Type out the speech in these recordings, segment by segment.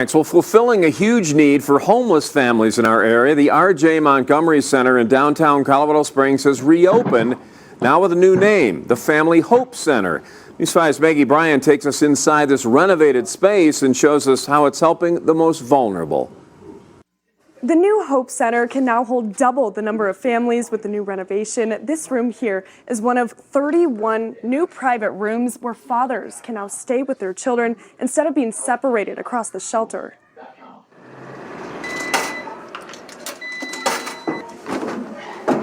Well, fulfilling a huge need for homeless families in our area, the R.J. Montgomery Center in downtown Colorado Springs has reopened, now with a new name, the Family Hope Center. News 5's Maggie Bryan takes us inside this renovated space and shows us how it's helping the most vulnerable. The new Hope Center can now hold double the number of families with the new renovation. This room here is one of 31 new private rooms where fathers can now stay with their children instead of being separated across the shelter.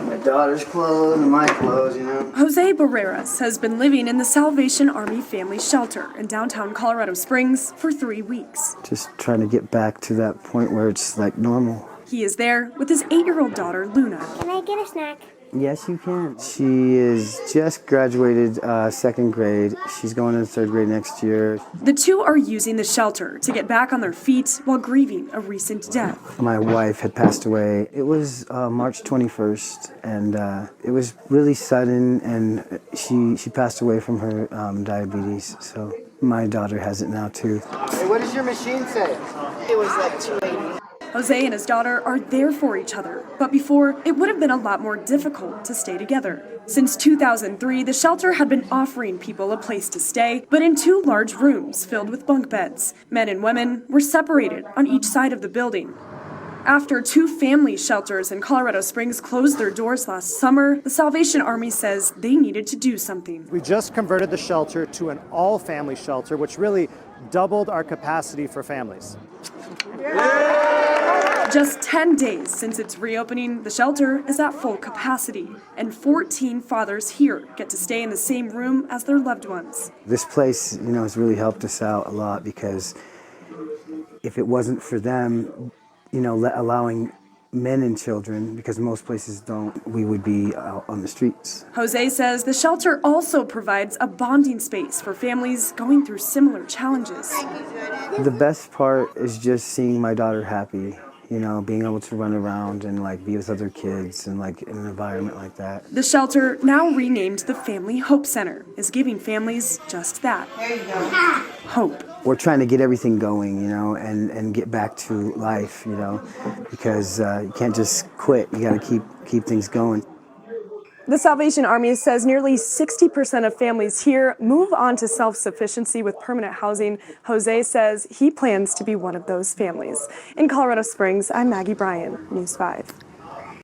My daughter's clothes and my clothes, you know. Jose Barreras has been living in the Salvation Army Family Shelter in downtown Colorado Springs for 3 weeks. Just trying to get back to that point where it's like normal. He is there with his 8-year-old daughter, Luna. Can I get a snack? Yes, you can. She is just graduated second grade. She's going into third grade next year. The two are using the shelter to get back on their feet while grieving a recent death. My wife had passed away. It was March 21st, and it was really sudden, and she passed away from her diabetes. So my daughter has it now too. Hey, what does your machine say? It was like 280. Jose and his daughter are there for each other, but before, it would have been a lot more difficult to stay together. Since 2003, the shelter had been offering people a place to stay, but in 2 large rooms filled with bunk beds. Men and women were separated on each side of the building. After 2 family shelters in Colorado Springs closed their doors last summer, the Salvation Army says they needed to do something. We just converted the shelter to an all-family shelter, which really doubled our capacity for families. Just 10 days since its reopening, the shelter is at full capacity, and 14 fathers here get to stay in the same room as their loved ones. This place, has really helped us out a lot, because if it wasn't for them, allowing men and children, because most places don't, we would be out on the streets. Jose says the shelter also provides a bonding space for families going through similar challenges. The best part is just seeing my daughter happy. Being able to run around and be with other kids and in an environment like that. The shelter, now renamed the Family Hope Center, is giving families just that. There you go. Hope. We're trying to get everything going, and get back to life, because you can't just quit. You got to keep things going. The Salvation Army says nearly 60% of families here move on to self-sufficiency with permanent housing. Jose says he plans to be one of those families. In Colorado Springs, I'm Maggie Bryan, News 5.